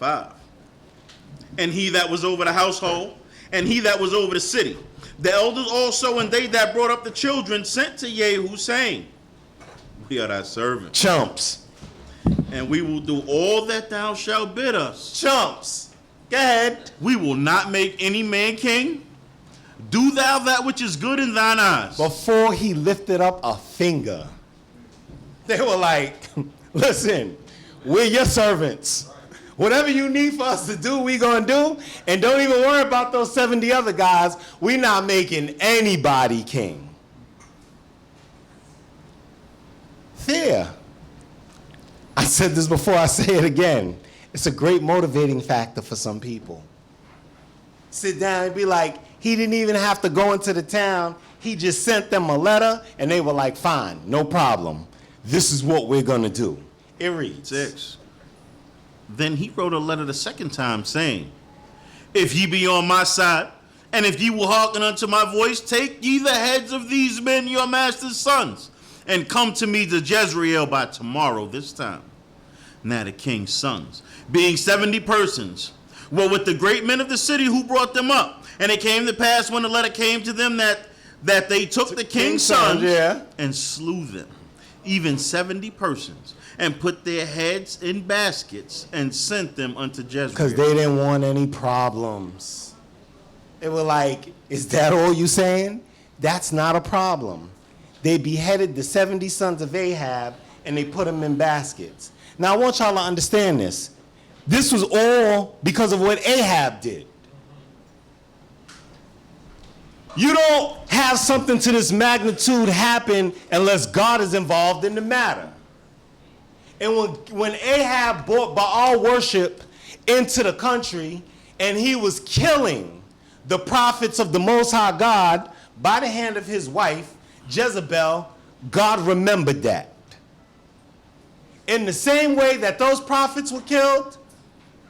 5. And he that was over the household, and he that was over the city, the elders also, and they that brought up the children, sent to Yehu, saying, we are thy servants. Chumps. And we will do all that thou shalt bid us. Chumps. Go ahead. We will not make any man king. Do thou that which is good in thine eyes. Before he lifted up a finger, they were like, listen, we're your servants. Whatever you need for us to do, we gonna do. And don't even worry about those 70 other guys. We're not making anybody king. Fear. I said this before, I say it again. It's a great motivating factor for some people. Sit down and be like, he didn't even have to go into the town. He just sent them a letter, and they were like, fine, no problem. This is what we're gonna do. It reads. 6. Then he wrote a letter the second time, saying, if ye be on my side, and if ye will hearken unto my voice, take ye the heads of these men, your master's sons, and come to me to Jezreel by tomorrow this time. Now the king's sons, being 70 persons, were with the great men of the city who brought them up. And it came to pass when the letter came to them that they took the king's sons and slew them, even 70 persons, and put their heads in baskets and sent them unto Jezreel. Because they didn't want any problems. They were like, is that all you saying? That's not a problem. They beheaded the 70 sons of Ahab and they put them in baskets. Now I want y'all to understand this. This was all because of what Ahab did. You don't have something to this magnitude happen unless God is involved in the matter. And when Ahab brought Baal worship into the country and he was killing the prophets of the Most High God by the hand of his wife, Jezebel, God remembered that. In the same way that those prophets were killed,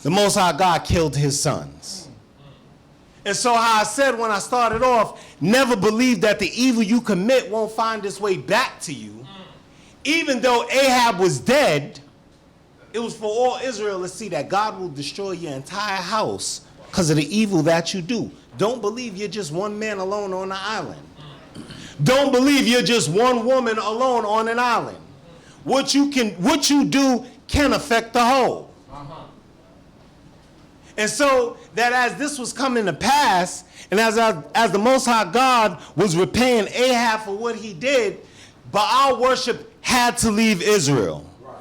the Most High God killed his sons. And so how I said when I started off, never believe that the evil you commit won't find its way back to you. Even though Ahab was dead, it was for all Israel to see that God will destroy your entire house because of the evil that you do. Don't believe you're just one man alone on an island. Don't believe you're just one woman alone on an island. What you do can affect the whole. And so that as this was coming to pass, and as the Most High God was repaying Ahab for what he did, Baal worship had to leave Israel. Right.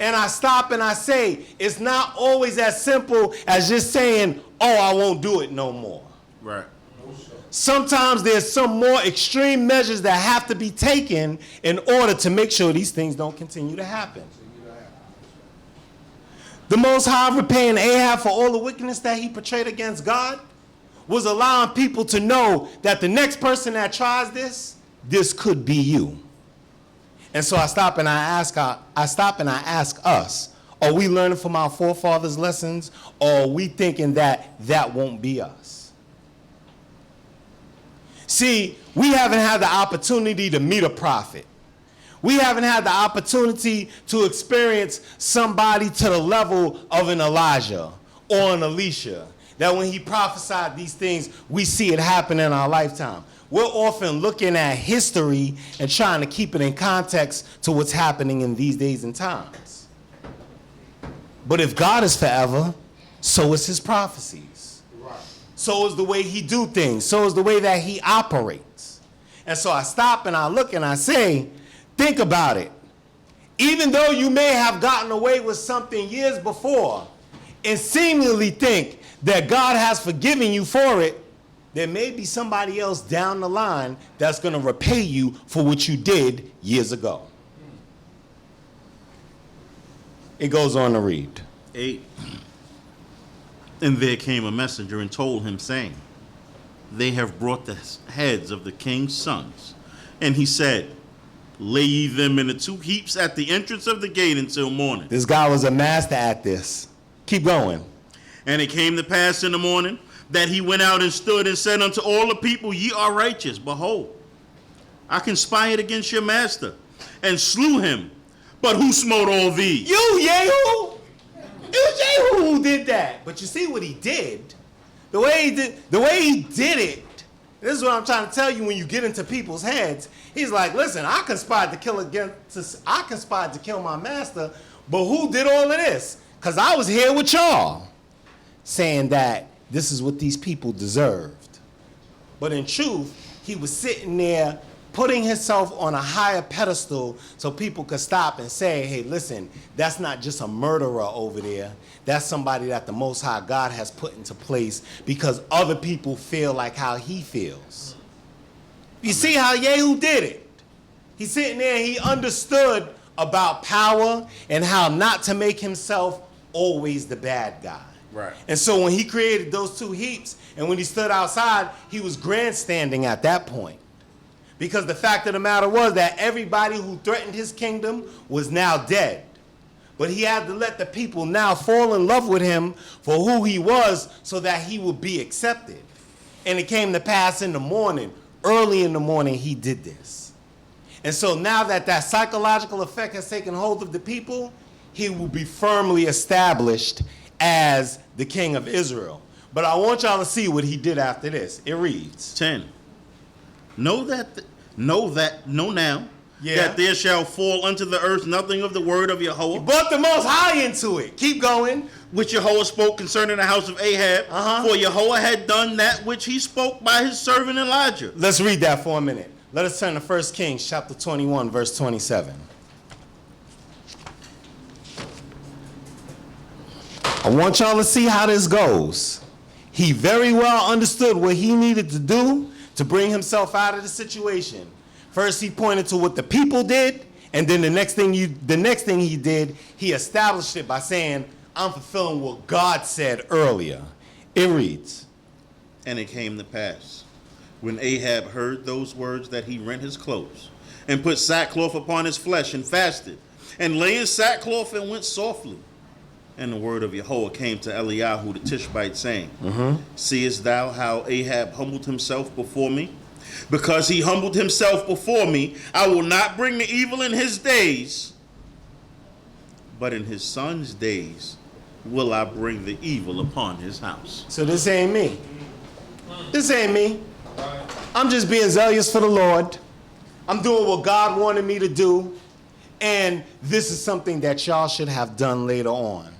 And I stop and I say, it's not always as simple as just saying, oh, I won't do it no more. Right. Sometimes there's some more extreme measures that have to be taken in order to make sure these things don't continue to happen. The Most High repaying Ahab for all the wickedness that he portrayed against God was allowing people to know that the next person that tries this could be you. And so I stop and I ask us, are we learning from our forefathers' lessons, or are we thinking that won't be us? See, we haven't had the opportunity to meet a prophet. We haven't had the opportunity to experience somebody to the level of an Elijah or an Elisha, that when he prophesied these things, we see it happen in our lifetime. We're often looking at history and trying to keep it in context to what's happening in these days and times. But if God is forever, so is his prophecies. Right. So is the way he do things. So is the way that he operates. And so I stop and I look and I say, think about it. Even though you may have gotten away with something years before and seemingly think that God has forgiven you for it, there may be somebody else down the line that's going to repay you for what you did years ago. It goes on to read. 8. And there came a messenger and told him, saying, they have brought the heads of the king's sons. And he said, lay ye them in the 2 heaps at the entrance of the gate until morning. This guy was a master at this. Keep going. And it came to pass in the morning that he went out and stood and said unto all the people, ye are righteous. Behold, I conspired against your master and slew him. But who smote all these? You, Yehu! It was that. But you see what he did? The way he did it, this is what I'm trying to tell you when you get into people's heads. He's like, listen, I conspired to kill my master, but who did all of this? Because I was here with y'all, saying that this is what these people deserved. But in truth, he was sitting there putting himself on a higher pedestal so people could stop and say, hey, listen, that's not just a murderer over there. That's somebody that the Most High God has put into place because other people feel like how he feels. You see how Yehu did it? He's sitting there and he understood about power and how not to make himself always the bad guy. Right. And so when he created those two heaps and when he stood outside, he was grandstanding at that point. Because the fact of the matter was that everybody who threatened his kingdom was now dead. But he had to let the people now fall in love with him for who he was so that he would be accepted. And it came to pass in the morning, early in the morning, he did this. And so now that that psychological effect has taken hold of the people, he will be firmly established as the king of Israel. But I want y'all to see what he did after this. It reads 10. Know now Yeah. that there shall fall unto the earth nothing of the word of Yahweh, brought the Most High into it. Keep going. which Yahweh spoke concerning the house of Ahab. For Yahweh had done that which he spoke by his servant Elijah. Let's read that for a minute. Let us turn to 1 Kings chapter 21, verse 27. I want y'all to see how this goes. He very well understood what he needed to do to bring himself out of the situation. First, he pointed to what the people did, and then the next thing he did, he established it by saying, I'm fulfilling what God said earlier. It reads, And it came to pass, when Ahab heard those words, that he rent his clothes, and put sackcloth upon his flesh, and fasted, and lay in sackcloth, and went softly. And the word of Yahweh came to Eliyahu the Tishbite, saying, Seest thou how Ahab humbled himself before me? Because he humbled himself before me, I will not bring the evil in his days, but in his son's days will I bring the evil upon his house. so this ain't me. This ain't me. I'm just being zealous for the Lord. I'm doing what God wanted me to do. And this is something that y'all should have done later on.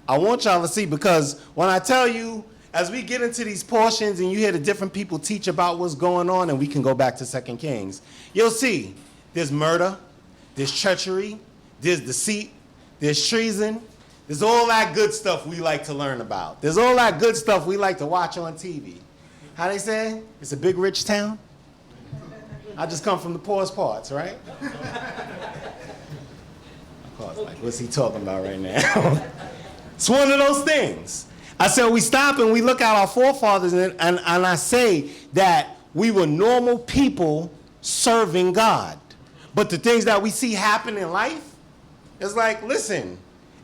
I want y'all to see, because when I tell you, as we get into these portions and you hear the different people teach about what's going on, and we can go back to 2 Kings, you'll see there's murder, there's treachery, there's deceit, there's treason, there's all that good stuff we like to learn about. There's all that good stuff we like to watch on TV. How they say? It's a big rich town? I just come from the poorest parts, right? Of course, like, what's he talking about right now? It's one of those things. I said we stop and we look at our forefathers, and I say that we were normal people serving God. But the things that we see happen in life, it's like, listen,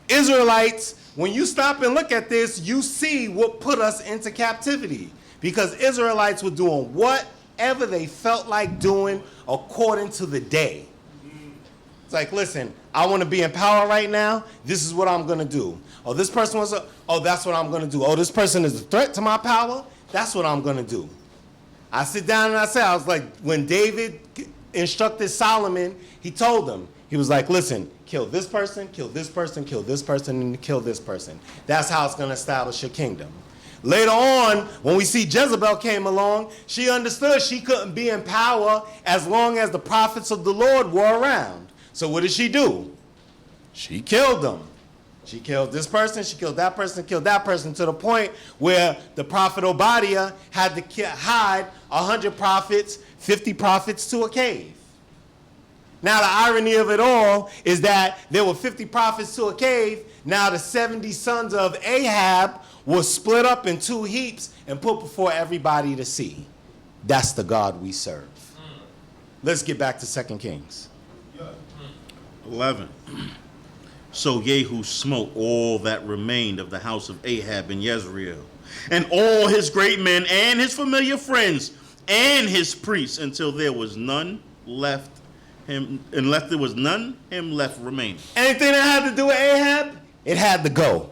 Israelites, when you stop and look at this, you see what put us into captivity. Because Israelites were doing whatever they felt like doing according to the day. It's like, listen, I want to be in power right now. This is what I'm going to do. Oh, this person was that's what I'm going to do. Oh, this person is a threat to my power. That's what I'm going to do. I sit down and I was like, when David instructed Solomon, he told him, he was like, listen, kill this person, kill this person, kill this person, and kill this person. That's how it's going to establish your kingdom. Later on, when we see Jezebel came along, she understood she couldn't be in power as long as the prophets of the Lord were around. So what did she do? She killed them. She killed this person, she killed that person, to the point where the prophet Obadiah had to hide 100 prophets, 50 prophets to a cave. Now the irony of it all is that there were 50 prophets to a cave. Now the 70 sons of Ahab were split up in two heaps and put before everybody to see. That's the God we serve. Let's get back to 2 Kings. 11. So Yehu smote all that remained of the house of Ahab in Yezreel, and all his great men and his familiar friends and his priests, until there was none left him, unless there was none him left remaining. Anything that had to do with Ahab, it had to go.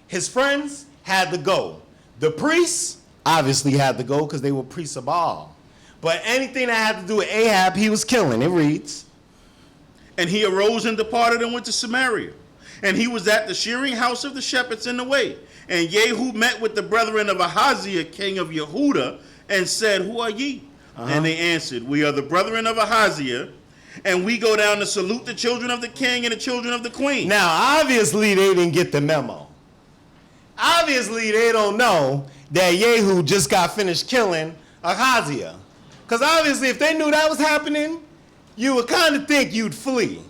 His friends, had to go. The priests obviously had to go because they were priests of Baal. But anything that had to do with Ahab, he was killing. It reads. And he arose and departed and went to Samaria. And he was at the shearing house of the shepherds in the way. And Jehu met with the brethren of Ahaziah, king of Yehuda, and said, Who are ye? And they answered, We are the brethren of Ahaziah, and we go down to salute the children of the king and the children of the queen. Now, obviously, they didn't get the memo. Obviously, they don't know that Jehu just got finished killing Ahaziah. Because obviously, if they knew that was happening, you would kind of think you'd flee.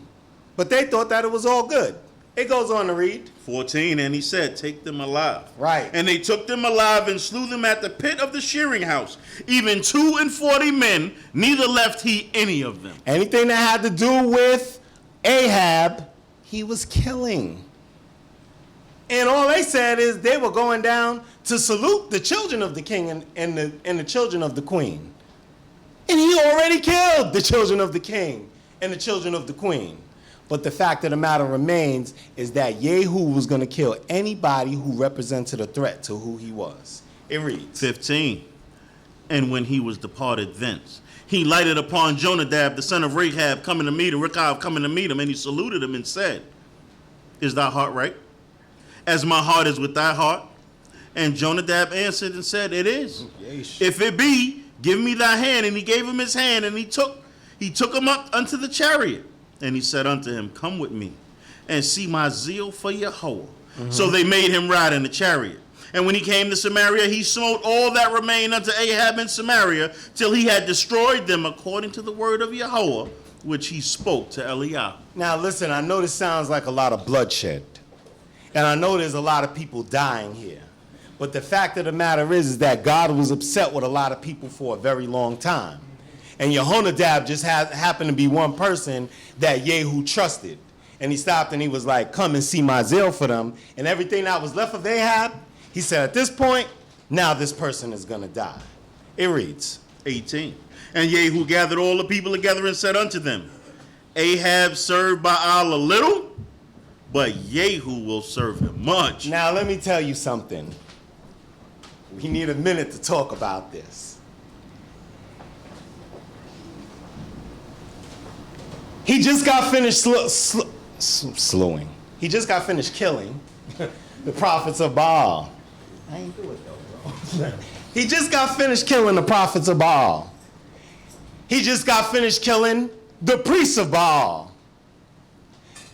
But they thought that it was all good. It goes on to read. 14, and he said, Take them alive. Right. And they took them alive and slew them at the pit of the shearing house, even 42 men, neither left he any of them. Anything that had to do with Ahab, he was killing. And all they said is they were going down to salute the children of the king and the children of the queen. And he already killed the children of the king and the children of the queen. But the fact of the matter remains is that Jehu was going to kill anybody who represented a threat to who he was. It reads. 15. And when he was departed thence, he lighted upon Jonadab, the son of Rechab, coming to meet him, Rechab coming to meet him, and he saluted him and said, Is thy heart right? As my heart is with thy heart? And Jonadab answered and said, It is. Yeesh. If it be, give me thy hand. And he gave him his hand, and he took him up unto the chariot. And he said unto him, Come with me, and see my zeal for Yahweh. So they made him ride in the chariot. And when he came to Samaria, he smote all that remained unto Ahab in Samaria, till he had destroyed them according to the word of Yahweh, which he spoke to Eliah. Now listen, I know this sounds like a lot of bloodshed. And I know there's a lot of people dying here. But the fact of the matter is that God was upset with a lot of people for a very long time. And Yehonadab just happened to be one person that Jehu trusted. And he stopped and he was like, Come and see my zeal for them. And everything that was left of Ahab, he said, at this point, now this person is going to die. It reads. 18. And Jehu gathered all the people together and said unto them, Ahab served Baal a little, but Jehu will serve him much. Now let me tell you something. We need a minute to talk about this. He just got finished slowing. He just got finished killing the prophets of Baal. I ain't do it though, bro. He just got finished killing the prophets of Baal. He just got finished killing the priests of Baal.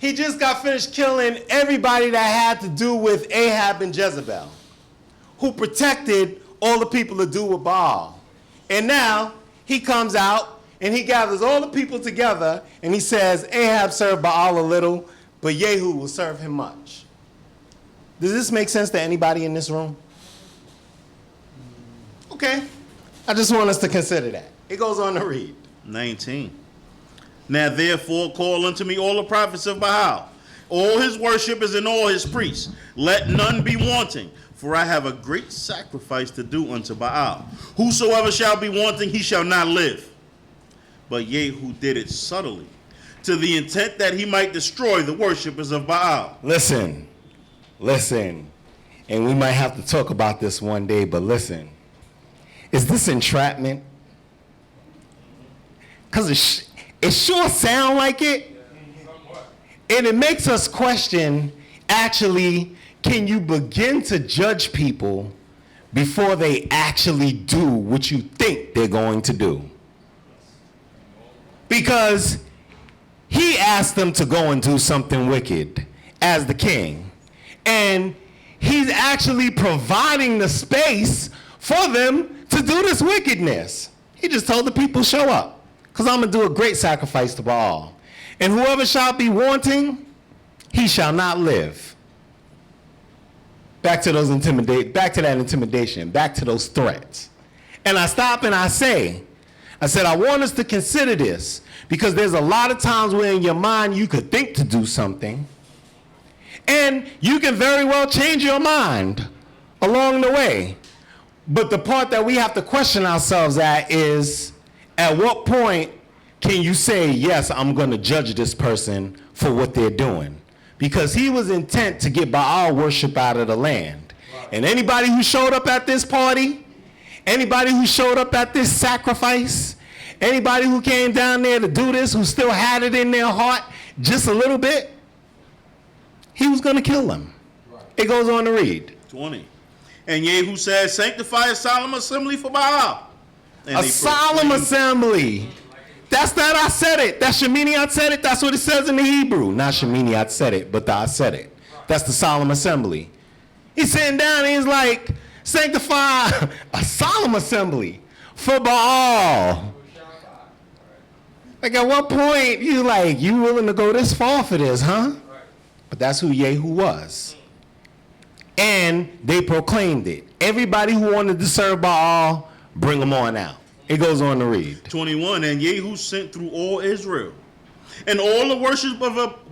He just got finished killing everybody that had to do with Ahab and Jezebel, who protected all the people to do with Baal. And now he comes out and he gathers all the people together and he says, Ahab served Baal a little, but Jehu will serve him much. Does this make sense to anybody in this room? Okay. I just want us to consider that. It goes on to read. 19. Now therefore call unto me all the prophets of Baal, all his worshipers and all his priests. Let none be wanting, for I have a great sacrifice to do unto Baal. Whosoever shall be wanting, he shall not live. But Jehu did it subtly, to the intent that he might destroy the worshipers of Baal. Listen, and we might have to talk about this one day, but listen. Is this entrapment? Because it sure sounds like it. And it makes us question, actually, can you begin to judge people before they actually do what you think they're going to do? Because he asked them to go and do something wicked as the king. And he's actually providing the space for them to do this wickedness. He just told the people, show up, because I'm going to do a great sacrifice to Baal. And whoever shall be wanting, he shall not live. Back to that intimidation, back to those threats. And I stop and I said, I want us to consider this, because there's a lot of times where in your mind you could think to do something, and you can very well change your mind along the way. But the part that we have to question ourselves at is, at what point can you say, yes, I'm going to judge this person for what they're doing? Because he was intent to get Baal worship out of the land. And anybody who showed up at this party, anybody who showed up at this sacrifice, anybody who came down there to do this, who still had it in their heart just a little bit, he was going to kill them. It goes on to read. 20. And Yehu said, sanctify a solemn assembly for Baal. And A solemn assembly. That's not I said it. That's Shemini I said it. That's what it says in the Hebrew. Not Shemini I said it, but the I said it. That's the solemn assembly. He's sitting down and he's like, sanctify a solemn assembly for Baal. Like at what point you willing to go this far for this, huh? But that's who Yehu was. And they proclaimed it. Everybody who wanted to serve Baal, bring them on out. It goes on to read. 21. And Yehu sent through all Israel. And all the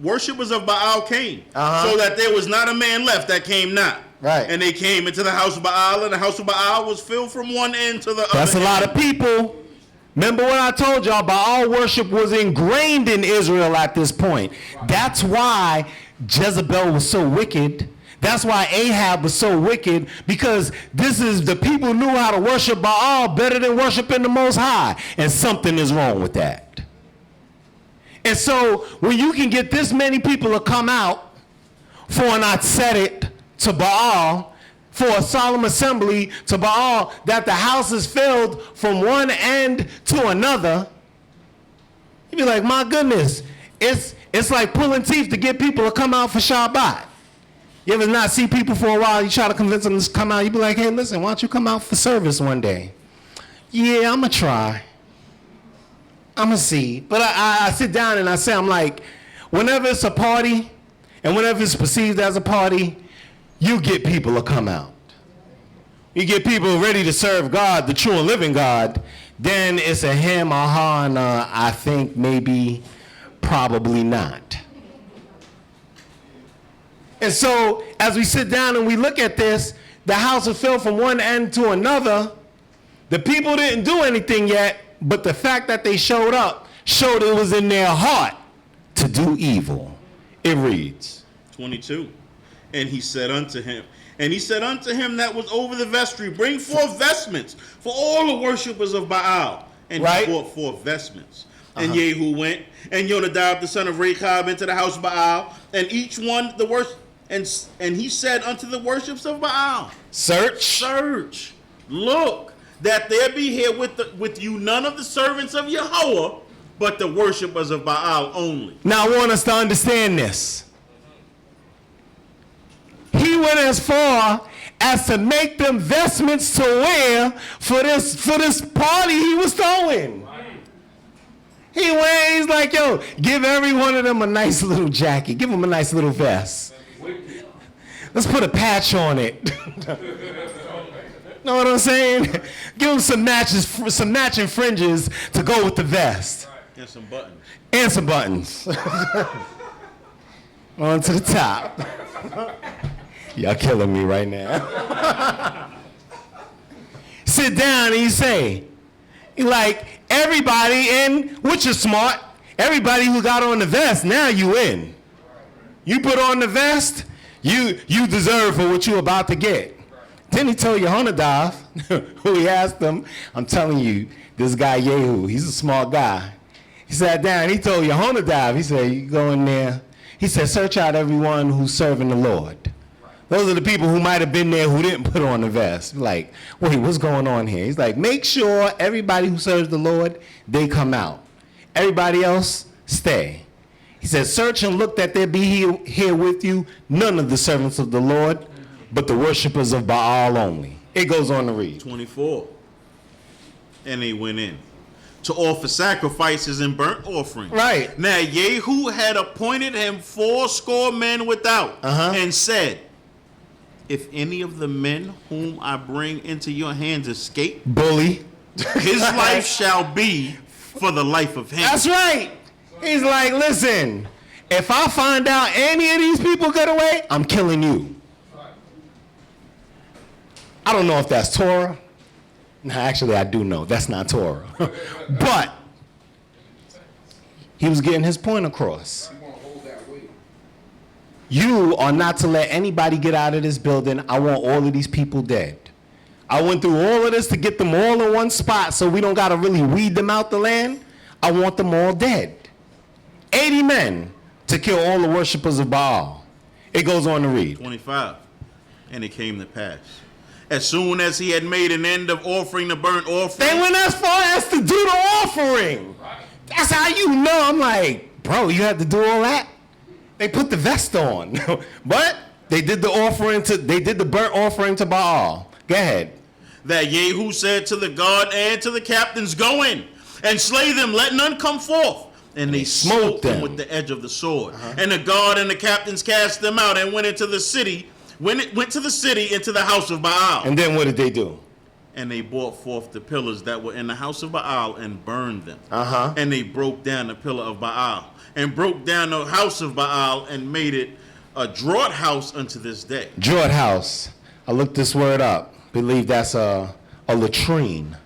worshippers of Baal came. So that there was not a man left that came not. Right. And they came into the house of Baal, and the house of Baal was filled from one end to the other. That's a lot of people. Remember what I told y'all, Baal worship was ingrained in Israel at this point. That's why Jezebel was so wicked. That's why Ahab was so wicked, because the people knew how to worship Baal better than worshiping the Most High. And something is wrong with that. And so when you can get this many people to come out for an Atzeret to Baal, for a solemn assembly to Baal, that the house is filled from one end to another, you'd be like, my goodness, it's like pulling teeth to get people to come out for Shabbat. You ever not see people for a while, you try to convince them to come out, you be like, hey, listen, why don't you come out for service one day? Yeah, I'm going to try. I'm going to see. But I sit down and I say, I'm like, whenever it's a party, and whenever it's perceived as a party, you get people to come out. You get people ready to serve God, the true and living God, then it's a him, aha, and I think maybe, probably not. And so, as we sit down and we look at this, the house is filled from one end to another. The people didn't do anything yet, but the fact that they showed up showed it was in their heart to do evil. It reads. 22. And he said unto him that was over the vestry, bring forth vestments for all the worshipers of Baal. And he brought forth vestments. And Yehu went, and Yonadab the son of Rechab into the house of Baal, and each one the worship. And he said unto the worships of Baal, search, look, that there be here with you none of the servants of Yahweh, but the worshipers of Baal only. Now I want us to understand this. He went as far as to make them vestments to wear for this party he was throwing. He's like, yo, give every one of them a nice little jacket. Give them a nice little vest. Let's put a patch on it. Know what I'm saying? Give them some matching fringes to go with the vest. And some buttons. On to the top. Y'all killing me right now. Sit down and you say, like, everybody in, which is smart, everybody who got on the vest, now you in. You put on the vest, you deserve for what you're about to get. Then he told Yehonadab, who he asked him, I'm telling you, this guy Yehu, he's a smart guy. He sat down, he told Yehonadab, he said, you go in there. He said, search out everyone who's serving the Lord. Those are the people who might have been there who didn't put on the vest. Like, wait, what's going on here? He's like, make sure everybody who serves the Lord, they come out. Everybody else, stay. He said, search and look that there be here with you none of the servants of the Lord, but the worshipers of Baal only. It goes on to read. 24. And they went in to offer sacrifices and burnt offerings. Right. Now Yehu had appointed him 80 men without, and said, if any of the men whom I bring into your hands escape, bully, his life shall be for the life of him. That's right. He's like, listen, if I find out any of these people get away, I'm killing you. I don't know if that's Torah. No, actually, I do know. That's not Torah. But he was getting his point across. you are not to let anybody get out of this building. I want all of these people dead. I went through all of this to get them all in one spot so we don't got to really weed them out the land. I want them all dead. 80 men to kill all the worshipers of Baal. It goes on to read. 25. And it came to pass, as soon as he had made an end of offering the burnt offering. They went as far as to do the offering. That's how you know. I'm like, bro, you had to do all that? They put the vest on. But they did the burnt offering to Baal. Go ahead. That Yehu said to the guard and to the captains, go in and slay them, let none come forth. And they smote them with the edge of the sword. And the guard and the captains cast them out and went into the city. Went to the city, into the house of Baal. And then what did they do? And they brought forth the pillars that were in the house of Baal and burned them. And they broke down the pillar of Baal and broke down the house of Baal and made it a draught house unto this day. Draught house. I looked this word up. Believe that's a latrine,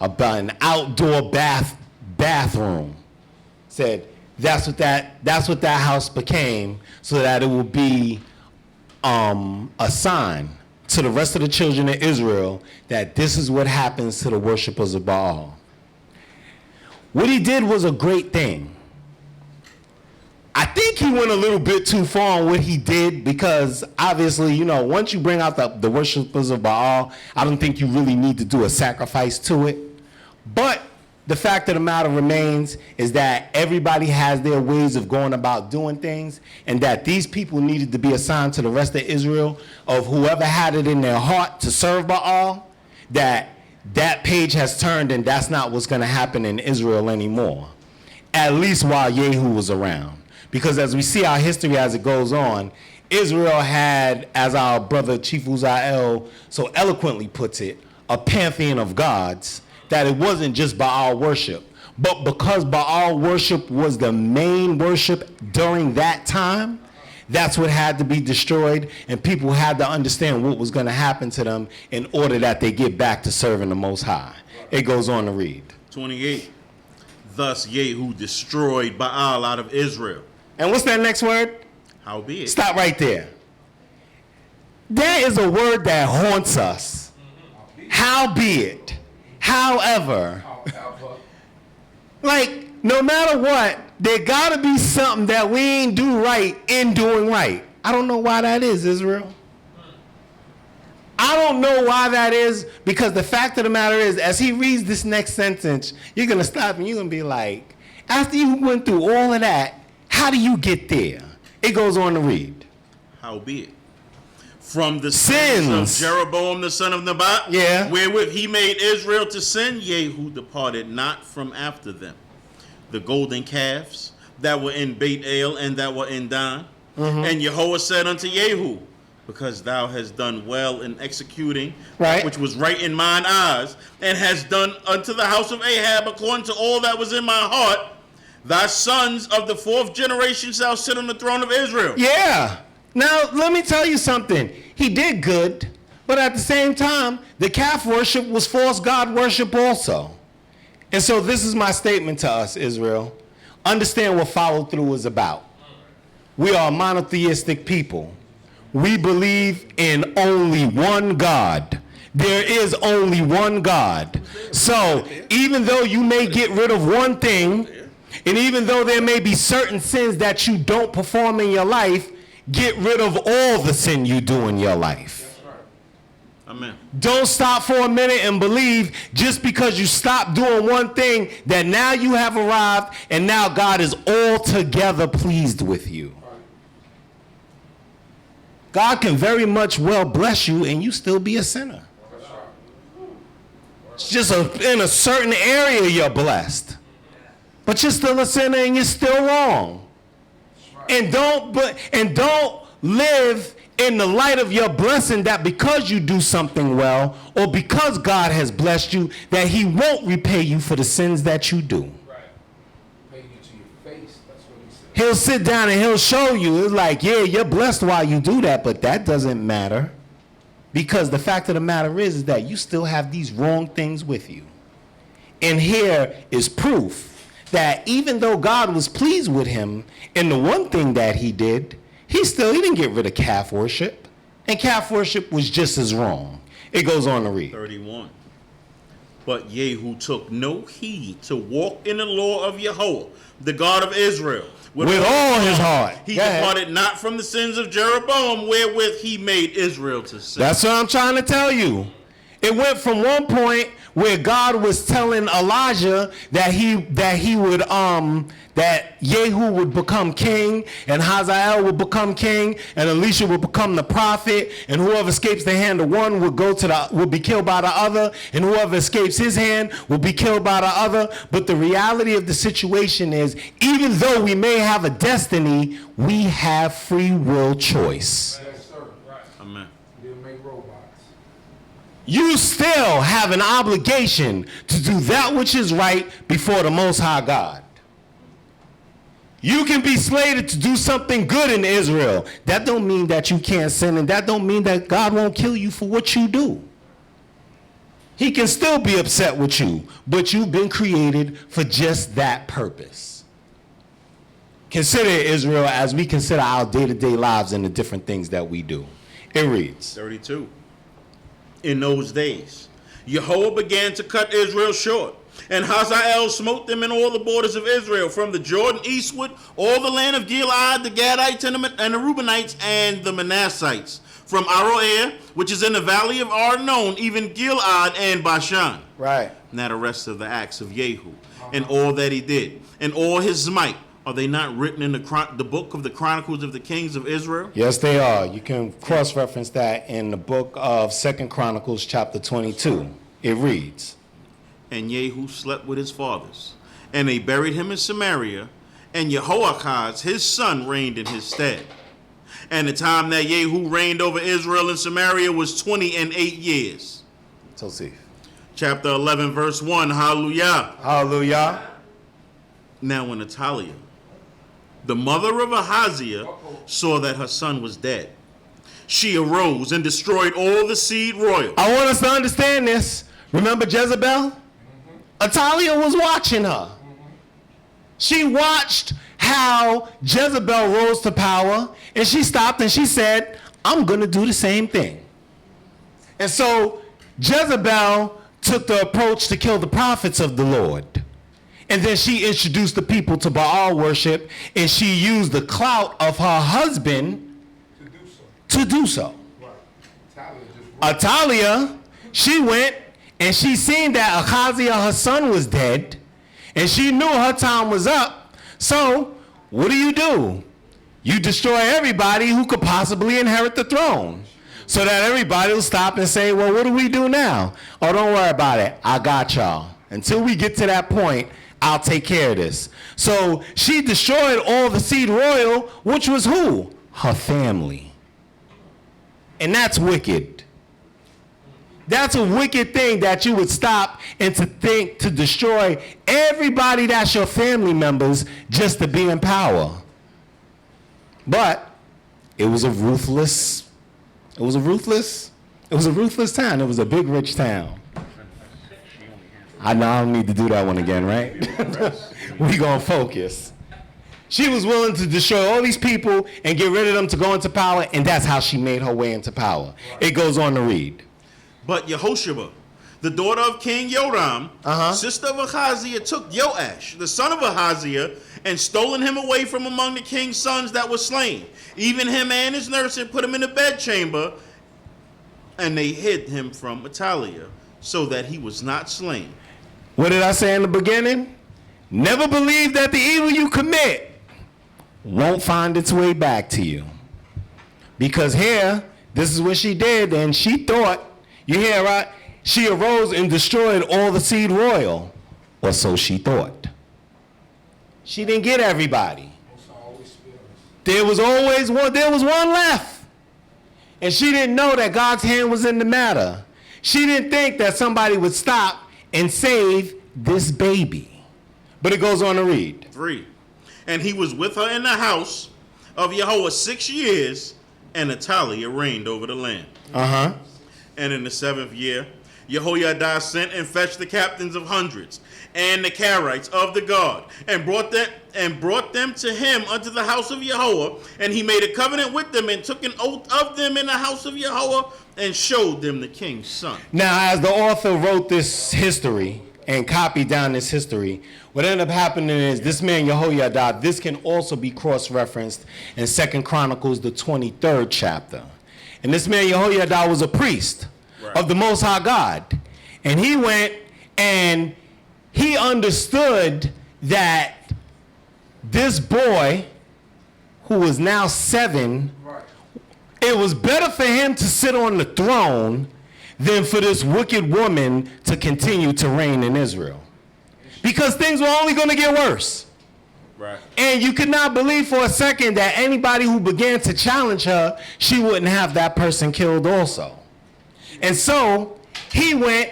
about an outdoor bathroom. Said that's what that house became, so that it will be a sign to the rest of the children of Israel that this is what happens to the worshipers of Baal. What he did was a great thing. I think he went a little bit too far on what he did, because obviously, you know, once you bring out the worshipers of Baal, I don't think you really need to do a sacrifice to it. But the fact of the matter remains is that everybody has their ways of going about doing things, and that these people needed to be assigned to the rest of Israel of whoever had it in their heart to serve Baal, that page has turned, and that's not what's going to happen in Israel anymore, at least while Yehu was around. Because as we see our history as it goes on, Israel had, as our brother Chief Uziel so eloquently puts it, a pantheon of gods, that it wasn't just Baal worship. But because Baal worship was the main worship during that time, that's what had to be destroyed, and people had to understand what was going to happen to them in order that they get back to serving the Most High. It goes on to read. 28. Thus Yehu destroyed Baal out of Israel. And what's that next word? Howbeit. Stop right there. There is a word that haunts us. Howbeit. However. Like, no matter what, there gotta be something that we ain't do right in doing right. I don't know why that is, Israel. I don't know why that is, because the fact of the matter is, as he reads this next sentence, you're gonna stop and you're gonna be like, after you went through all of that, how do you get there? It goes on to read. Howbeit, from the sins of Jeroboam the son of Nebat, wherewith he made Israel to sin, Yehu departed not from after them. The golden calves that were in Beit El and that were in Dan. And Yahweh said unto Yehu, because thou hast done well in executing that which was right in mine eyes, and hast done unto the house of Ahab according to all that was in my heart, thy sons of the fourth generation shall sit on the throne of Israel. Yeah. Now, let me tell you something. He did good, but at the same time, the calf worship was false god worship also. And so this is my statement to us, Israel. Understand what follow through is about. We are a monotheistic people. We believe in only one God. There is only one God. So even though you may get rid of one thing, and even though there may be certain sins that you don't perform in your life, get rid of all the sin you do in your life. Amen. Don't stop for a minute and believe just because you stop doing one thing that now you have arrived and now God is altogether pleased with you. God can very much well bless you and you still be a sinner. It's just in a certain area you're blessed. But you're still a sinner and you're still wrong. And don't live in the light of your blessing that because you do something well or because God has blessed you that he won't repay you for the sins that you do. Pay you to your face. That's what he said. He'll sit down and he'll show you. It's like, yeah, you're blessed while you do that, but that doesn't matter. Because the fact of the matter is that you still have these wrong things with you. And here is proof that even though God was pleased with him in the one thing that he did, he didn't get rid of calf worship. And calf worship was just as wrong. It goes on to read. 31. But Yehu took no heed to walk in the law of Yahweh, the God of Israel, With all his heart. He Go ahead. departed not from the sins of Jeroboam, wherewith he made Israel to sin. That's what I'm trying to tell you. It went from one point where God was telling Elijah that that Yehu would become king, and Hazael would become king, and Elisha would become the prophet, and whoever escapes the hand of one would be killed by the other, and whoever escapes his hand will be killed by the other. But the reality of the situation is, even though we may have a destiny, we have free will choice. Yes, sir. Right. Amen. You didn't make robots. You still have an obligation to do that which is right before the Most High God. You can be slated to do something good in Israel. That don't mean that you can't sin, and that don't mean that God won't kill you for what you do. He can still be upset with you, but you've been created for just that purpose. Consider Israel as we consider our day-to-day lives and the different things that we do. It reads. 32. In those days, Yahweh began to cut Israel short, and Hazael smote them in all the borders of Israel, from the Jordan eastward, all the land of Gilead, the Gadites and the Reubenites, and the Manassites, from Aroer, which is in the valley of Arnon, even Gilead and Bashan. Right. Now the rest of the acts of Yehu, and all that he did, and all his might, are they not written in the book of the Chronicles of the Kings of Israel? Yes, they are. You can cross-reference that in the book of 2 Chronicles chapter 22. It reads. And Yehu slept with his fathers, and they buried him in Samaria, and Jehoahaz his son reigned in his stead. And the time that Yehu reigned over Israel and Samaria was 28 years. Tosif. Chapter 11, verse 1, hallelujah. Hallelujah. Now when Athaliah, the mother of Ahaziah, saw that her son was dead, she arose and destroyed all the seed royal. I want us to understand this. Remember Jezebel? Athaliah was watching her. She watched how Jezebel rose to power, and she stopped and she said, I'm going to do the same thing. And so Jezebel took the approach to kill the prophets of the Lord. And then she introduced the people to Baal worship, and she used the clout of her husband to do so. Right. Athaliah, she went and she seen that Ahaziah, her son, was dead, and she knew her time was up. So what do? You destroy everybody who could possibly inherit the throne, so that everybody will stop and say, well, what do we do now? Oh, don't worry about it. I got y'all. Until we get to that point, I'll take care of this. So she destroyed all the seed royal, which was who? Her family. And that's wicked. That's a wicked thing, that you would stop and to think to destroy everybody that's your family members just to be in power. But it was a ruthless town. It was a big, rich town. I know I don't need to do that one again, right? We gonna focus. She was willing to destroy all these people and get rid of them to go into power, and that's how she made her way into power. It goes on to read. But Yehosheba, the daughter of King Yoram, sister of Ahaziah, took Joash, the son of Ahaziah, and stolen him away from among the king's sons that were slain, even him and his nurse, and put him in a bedchamber, and they hid him from Athaliah, so that he was not slain. What did I say in the beginning? Never believe that the evil you commit won't find its way back to you. Because here, this is what she did, and she thought, you hear, right? She arose and destroyed all the seed royal, or so she thought. She didn't get everybody. There was one left. And she didn't know that God's hand was in the matter. She didn't think that somebody would stop and save this baby. But it goes on to read. 3. And he was with her in the house of Yahweh 6 years, and Athaliah reigned over the land. And in the 7th year, Jehoiada sent and fetched the captains of hundreds and the Carites of the guard, and brought them to him unto the house of Yahweh. And he made a covenant with them, and took an oath of them in the house of Yahweh, and showed them the king's son. Now, as the author wrote this history and copied down this history, what ended up happening is this man Jehoiada, this can also be cross-referenced in 2 Chronicles, the 23rd chapter. And this man Jehoiada was a priest of the Most High God. And he went and he understood that this boy, who was now 7, it was better for him to sit on the throne than for this wicked woman to continue to reign in Israel. Because things were only going to get worse. Right. And you could not believe for a second that anybody who began to challenge her, she wouldn't have that person killed also. And so he went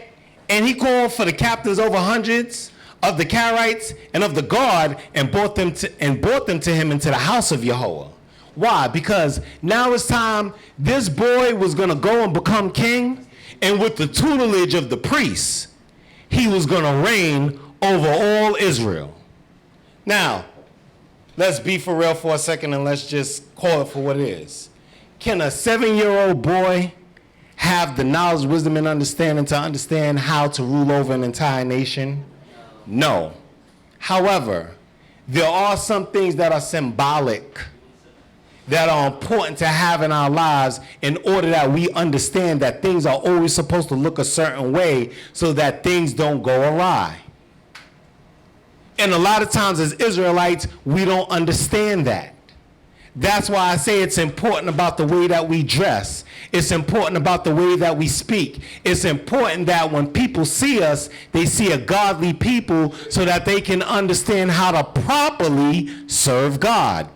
and he called for the captains over hundreds of the Carites and of the guard, and brought them to him into the house of Yahweh. Why? Because now it's time. This boy was going to go and become king, and with the tutelage of the priests, he was going to reign over all Israel. Now, let's be for real for a second, and let's just call it for what it is. Can a 7-year-old boy have the knowledge, wisdom, and understanding to understand how to rule over an entire nation? No. However, there are some things that are symbolic, that are important to have in our lives, in order that we understand that things are always supposed to look a certain way so that things don't go awry. And a lot of times as Israelites, we don't understand that. That's why I say it's important about the way that we dress. It's important about the way that we speak. It's important that when people see us, they see a godly people so that they can understand how to properly serve God.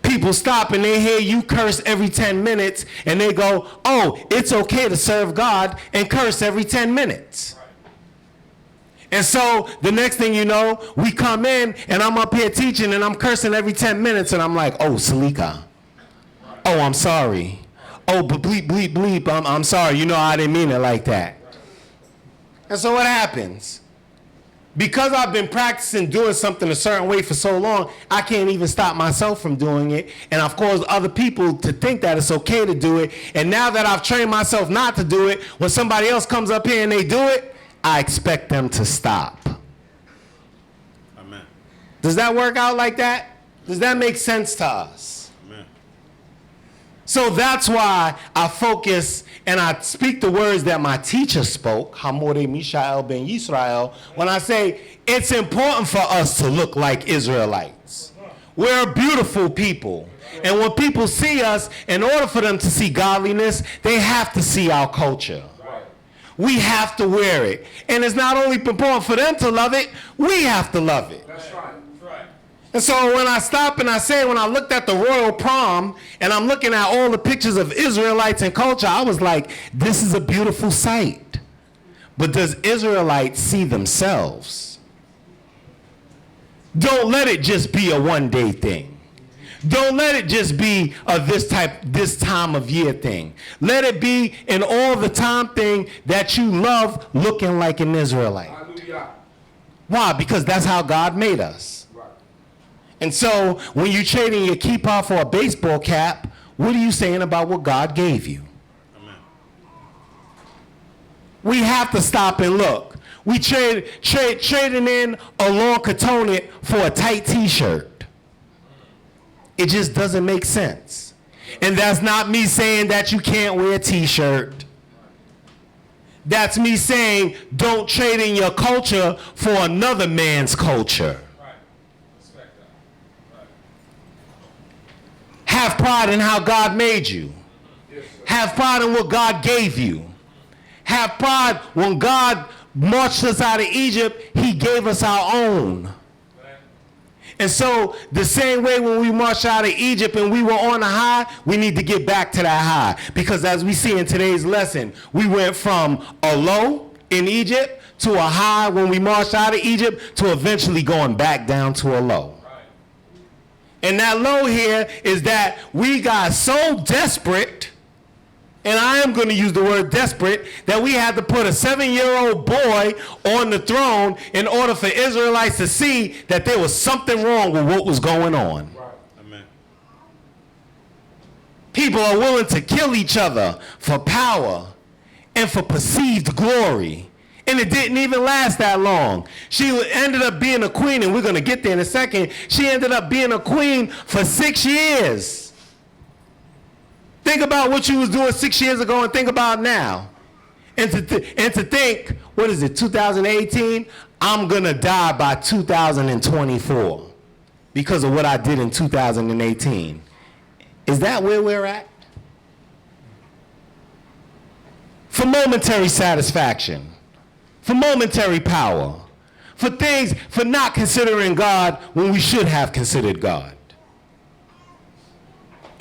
People stop and they hear you curse every 10 minutes and they go, oh, it's okay to serve God and curse every 10 minutes. And so the next thing you know, we come in and I'm up here teaching and I'm cursing every 10 minutes and I'm like, oh, Salika. Oh, I'm sorry. Oh, but bleep, bleep, bleep. I'm sorry. You know, I didn't mean it like that. And so what happens? Because I've been practicing doing something a certain way for so long, I can't even stop myself from doing it. And I've caused other people to think that it's okay to do it. And now that I've trained myself not to do it, when somebody else comes up here and they do it, I expect them to stop. Amen. Does that work out like that? Does that make sense to us? Amen. So that's why I focus and I speak the words that my teacher spoke, Moreh ben Yisrael, when I say it's important for us to look like Israelites. We're a beautiful people. And when people see us, in order for them to see godliness, they have to see our culture. We have to wear it. And it's not only important for them to love it, we have to love it. That's right. And so when I stop and I say, when I looked at the royal prom and I'm looking at all the pictures of Israelites and culture, I was like, this is a beautiful sight. But does Israelites see themselves? Don't let it just be a one-day thing. Don't let it just be a this time of year thing. Let it be an all the time thing that you love looking like an Israelite. Hallelujah. Why? Because that's how God made us. Right. And so when you're trading your kippah for a baseball cap, what are you saying about what God gave you? Amen. We have to stop and look. We trading in a long cotonet for a tight t-shirt. It just doesn't make sense. And that's not me saying that you can't wear a t-shirt. That's me saying don't trade in your culture for another man's culture. Right. Respect that. Right. Have pride in how God made you. Yes, sir. Have pride in what God gave you. Have pride when God marched us out of Egypt, he gave us our own. And so the same way when we marched out of Egypt and we were on a high, we need to get back to that high. Because as we see in today's lesson, we went from a low in Egypt to a high when we marched out of Egypt to eventually going back down to a low. Right. And that low here is that we got so desperate and I am going to use the word desperate, that we had to put a 7-year-old boy on the throne in order for Israelites to see that there was something wrong with what was going on. Amen. People are willing to kill each other for power and for perceived glory. And it didn't even last that long. She ended up being a queen, and we're going to get there in a second. She ended up being a queen for 6 years. Think about what you was doing 6 years ago and think about now. And to think, what is it, 2018? I'm going to die by 2024 because of what I did in 2018. Is that where we're at? For momentary satisfaction, for momentary power, for things, for not considering God when we should have considered God.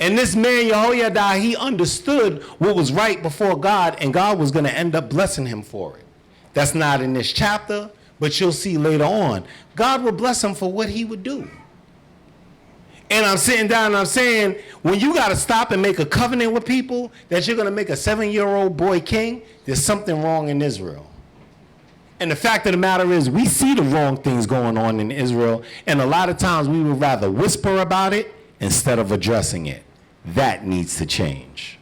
And this man, Yehoiada, he understood what was right before God, and God was going to end up blessing him for it. That's not in this chapter, but you'll see later on. God will bless him for what he would do. And I'm sitting down and I'm saying, when you got to stop and make a covenant with people that you're going to make a 7-year-old boy king, there's something wrong in Israel. And the fact of the matter is, we see the wrong things going on in Israel, and a lot of times we would rather whisper about it instead of addressing it. That needs to change.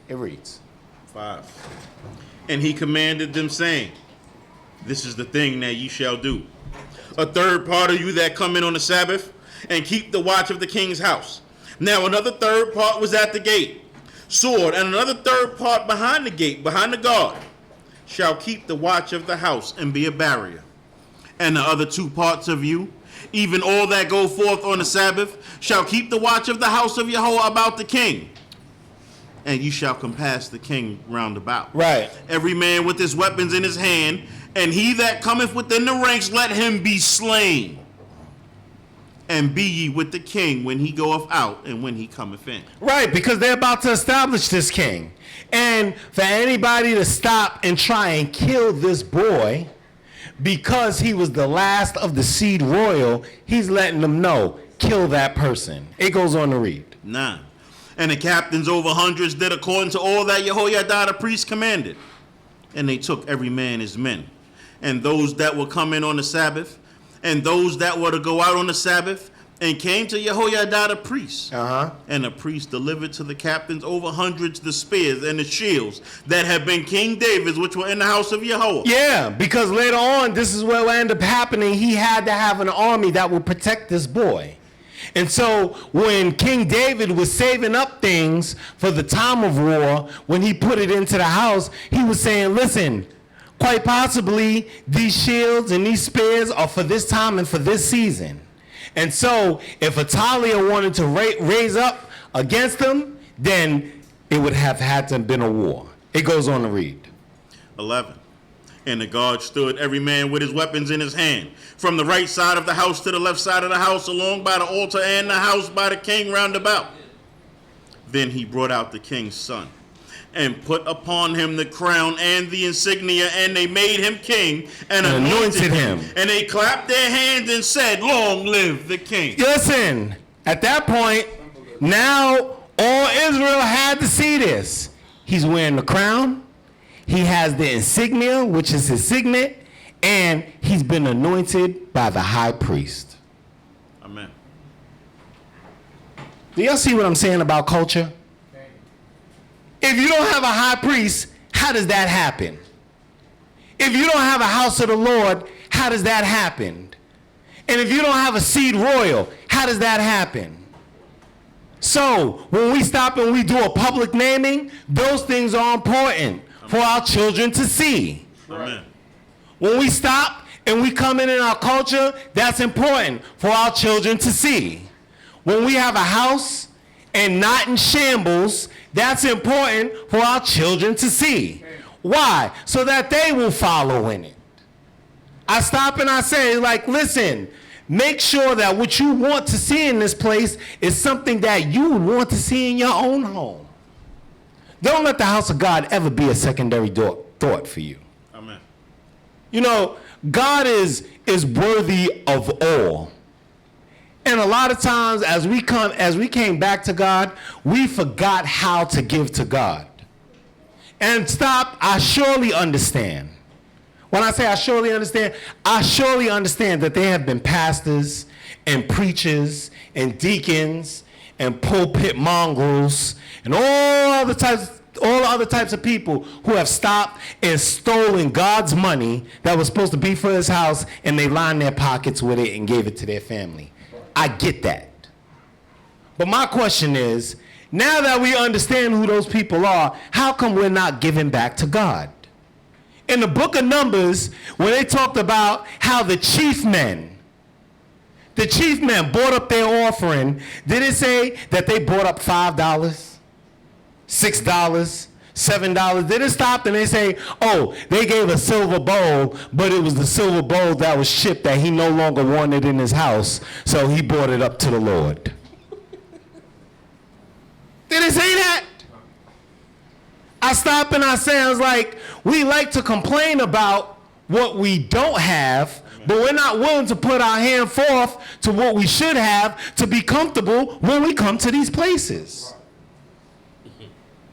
It reads. 5. And he commanded them, saying, this is the thing that ye shall do. A third part of you that come in on the Sabbath, and keep the watch of the king's house. Now another third part was at the gate, sword, and another third part behind the gate, behind the guard, shall keep the watch of the house and be a barrier. And the other 2 parts of you, even all that go forth on the Sabbath, shall keep the watch of the house of Yahweh about the king. And you shall compass the king round about. Right. Every man with his weapons in his hand, and he that cometh within the ranks, let him be slain. And be ye with the king when he goeth out and when he cometh in. Right, because they're about to establish this king. And for anybody to stop and try and kill this boy because he was the last of the seed royal, he's letting them know, kill that person. It goes on to read. 9. And the captains over hundreds did according to all that Yehoiada the priest commanded. And they took every man his men. And those that were come in on the Sabbath, and those that were to go out on the Sabbath, and came to Yehoiada the priest. And the priest delivered to the captains over hundreds the spears and the shields that had been King David's, which were in the house of Yahweh. Yeah, because later on, this is what will end up happening. He had to have an army that would protect this boy. And so when King David was saving up things for the time of war, when he put it into the house, he was saying, listen, quite possibly these shields and these spears are for this time and for this season. And so if Atalia wanted to raise up against them, then it would have had to have been a war. It goes on to read. 11. And the guard stood, every man with his weapons in his hand, from the right side of the house to the left side of the house, along by the altar and the house by the king round about. Then he brought out the king's son, and put upon him the crown and the insignia, and they made him king and anointed him. And they clapped their hands and said, long live the king. Listen, at that point, now all Israel had to see this. He's wearing the crown. He has the insignia, which is his signet, and he's been anointed by the high priest. Amen. Do y'all see what I'm saying about culture? If you don't have a high priest, how does that happen? If you don't have a house of the Lord, how does that happen? And if you don't have a seed royal, how does that happen? So when we stop and we do a public naming, those things are important for our children to see. Amen. When we stop and we come in our culture, that's important for our children to see. When we have a house and not in shambles, that's important for our children to see. Why? So that they will follow in it. I stop and I say, like, listen, make sure that what you want to see in this place is something that you would want to see in your own home. Don't let the house of God ever be a secondary thought for you. Amen. You know, God is worthy of all. And a lot of times as we came back to God, we forgot how to give to God. And stop, I surely understand. When I say I surely understand that there have been pastors and preachers and deacons and pulpit mongrels and all other types of people who have stopped and stolen God's money that was supposed to be for his house, and they lined their pockets with it and gave it to their family. I get that. But my question is, now that we understand who those people are, how come we're not giving back to God? In the book of Numbers, when they talked about how the chief men bought up their offering, did it say that they bought up $5, $6, $7? Did it stop and they say, oh, they gave a silver bowl, but it was the silver bowl that was chipped that he no longer wanted in his house, so he brought it up to the Lord? Did it say that? I stop and I say, I was like, we like to complain about what we don't have, but we're not willing to put our hand forth to what we should have to be comfortable when we come to these places.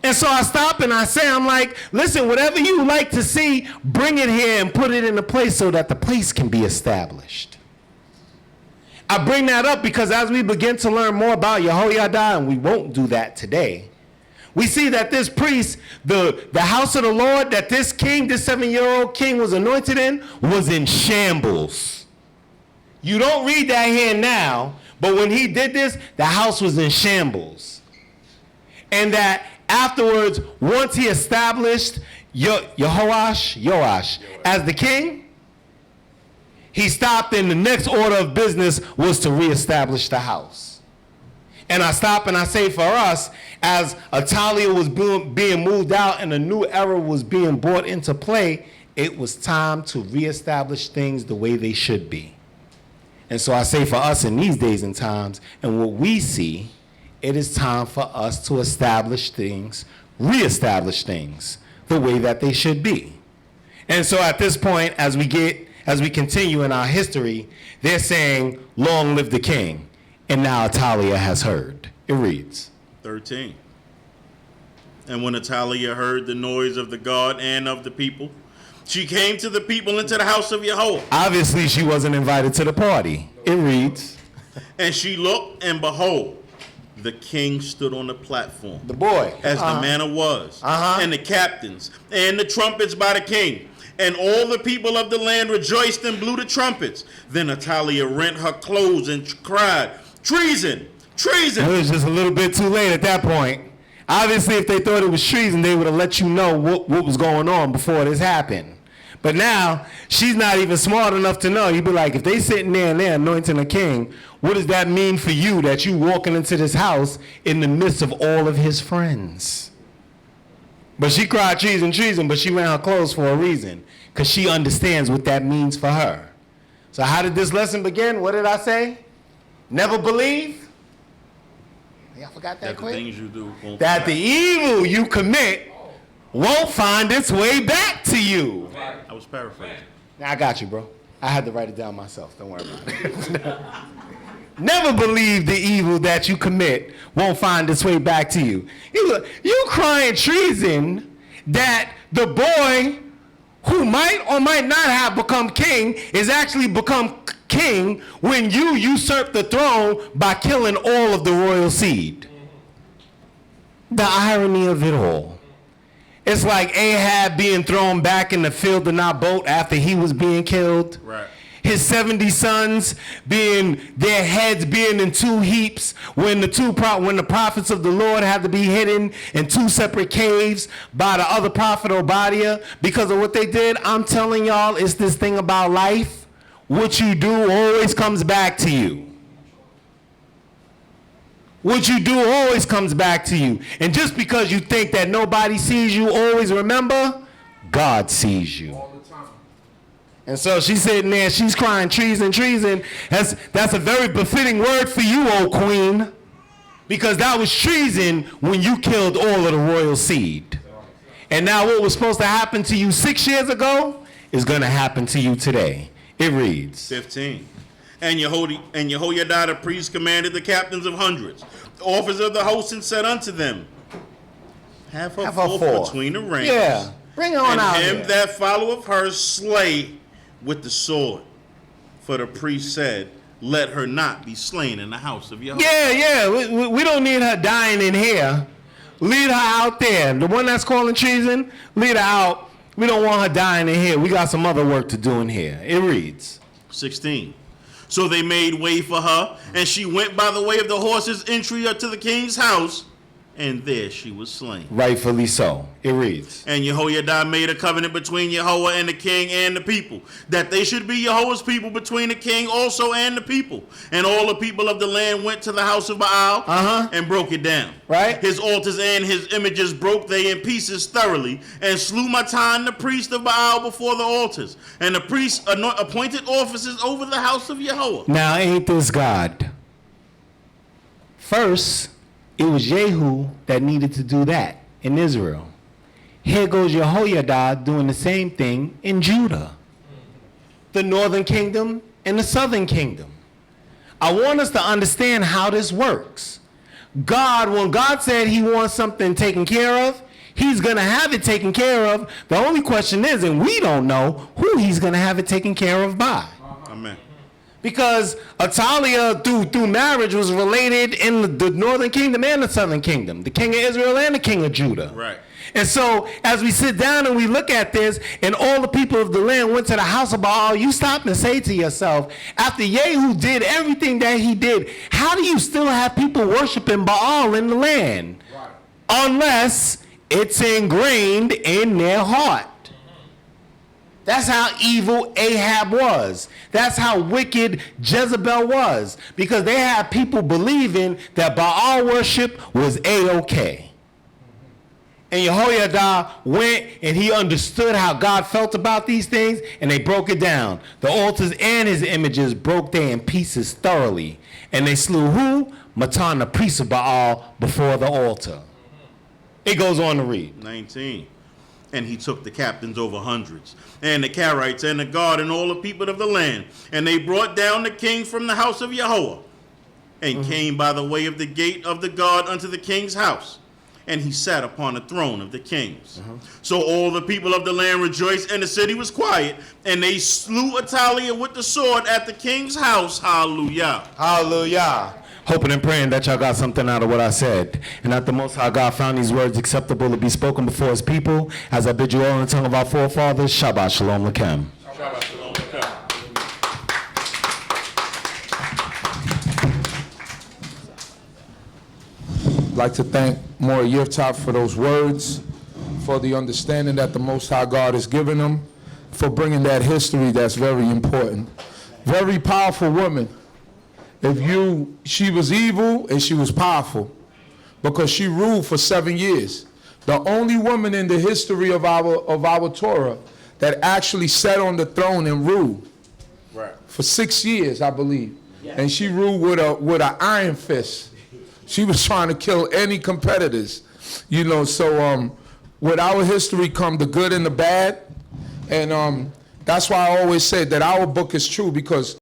And so I stop and I say, I'm like, listen, whatever you like to see, bring it here and put it in a place so that the place can be established. I bring that up because as we begin to learn more about Yehoiada, and we won't do that today, we see that this priest, the house of the Lord that this king, this 7-year-old king was anointed in, was in shambles. You don't read that here now, but when he did this, the house was in shambles. And that afterwards, once he established Yoash as the king, he stopped, and the next order of business was to reestablish the house. And I stop and I say, for us, as Atalia was being moved out and a new era was being brought into play, it was time to reestablish things the way they should be. And so I say, for us in these days and times, and what we see, it is time for us to establish things, reestablish things the way that they should be. And so at this point, as we continue in our history, they're saying, long live the king. And now Atalia has heard. It reads. 13. And when Atalia heard the noise of the God and of the people, she came to the people into the house of Yahweh. Obviously, she wasn't invited to the party. It reads. And she looked, and behold, the king stood on the platform. The boy. As the manner was. And the captains, and the trumpets by the king. And all the people of the land rejoiced and blew the trumpets. Then Atalia rent her clothes and cried, treason, treason. It was just a little bit too late at that point. Obviously, if they thought it was treason, they would have let you know what was going on before this happened. But now, she's not even smart enough to know. You'd be like, if they sitting there and they're anointing a king, what does that mean for you that you walking into this house in the midst of all of his friends? But she cried treason, treason, but she ran her clothes for a reason, because she understands what that means for her. So how did this lesson begin? What did I say? Never believe. Y'all forgot that quick? The things you do won't that the evil you commit won't find its way back to you. I was paraphrasing. Now, I got you, bro. I had to write it down myself. Don't worry about it. Never believe the evil that you commit won't find its way back to you. You crying treason that the boy who might or might not have become king is actually become king when you usurp the throne by killing all of the royal seed. The irony of it all. It's like Ahab being thrown back in the field of Naboth after he was being killed. Right. His 70 sons their heads being in two heaps when the prophets of the Lord had to be hidden in two separate caves by the other prophet Obadiah because of what they did. I'm telling y'all, it's this thing about life. What you do always comes back to you. What you do always comes back to you. And just because you think that nobody sees you, always remember, God sees you. And so she's sitting there, she's crying treason, treason. That's a very befitting word for you, O queen, because that was treason when you killed all of the royal seed. And now what was supposed to happen to you 6 years ago is going to happen to you today. It reads. 15. And Yehoiada the priest commanded the captains of hundreds, the officers of the host, and said unto them, have her Have her forth forth. between the ranks. Yeah. Bring her on And out him here. that followeth her slay with the sword. For the priest said, let her not be slain in the house of Yahweh. Yeah. We don't need her dying in here. Lead her out there. The one that's calling treason, lead her out. We don't want her dying in here. We got some other work to do in here. It reads. 16. So they made way for her, and she went by the way of the horse's entry up to the king's house, and there she was slain. Rightfully so. It reads. And Jehoiada made a covenant between Yahweh and the king and the people, that they should be Yahweh's people between the king also and the people. And all the people of the land went to the house of Baal and broke it down. Right. His altars and his images broke they in pieces thoroughly, and slew Matan the priest of Baal before the altars. And the priests appointed officers over the house of Yahweh. Now, ain't this God? First, it was Jehu that needed to do that in Israel. Here goes Jehoiada doing the same thing in Judah. The northern kingdom and the southern kingdom. I want us to understand how this works. God, when God said he wants something taken care of, he's going to have it taken care of. The only question is, and we don't know, who he's going to have it taken care of by. Amen. Because Atalia, through marriage, was related in the northern kingdom and the southern kingdom, the king of Israel and the king of Judah. Right. And so, as we sit down and we look at this, and all the people of the land went to the house of Baal, you stop and say to yourself, after Jehu did everything that he did, how do you still have people worshiping Baal in the land? Right. Unless it's ingrained in their heart. That's how evil Ahab was. That's how wicked Jezebel was. Because they had people believing that Baal worship was A-okay. And Jehoiada went and he understood how God felt about these things, and they broke it down. The altars and his images broke they in pieces thoroughly. And they slew who? Matan, the priest of Baal, before the altar. It goes on to read. 19. And he took the captains over hundreds, and the Carites, and the guard, and all the people of the land. And they brought down the king from the house of Yahweh, and came by the way of the gate of the guard unto the king's house. And he sat upon the throne of the kings. So all the people of the land rejoiced, and the city was quiet. And they slew Atalia with the sword at the king's house. Hallelujah. Hallelujah. Hoping and praying that y'all got something out of what I said, and that the Most High God found these words acceptable to be spoken before his people. As I bid you all in the tongue of our forefathers, Shabbat Shalom Lakem. Shabbat Shalom. Okay. I'd like to thank Moreh Yeftahk for those words, for the understanding that the Most High God has given them, for bringing that history that's very important. Very powerful woman. She was evil and she was powerful because she ruled for 7 years. The only woman in the history of our Torah that actually sat on the throne and ruled for 6 years, I believe. And she ruled with an iron fist. She was trying to kill any competitors, you know. So with our history come the good and the bad, and that's why I always say that our book is true, because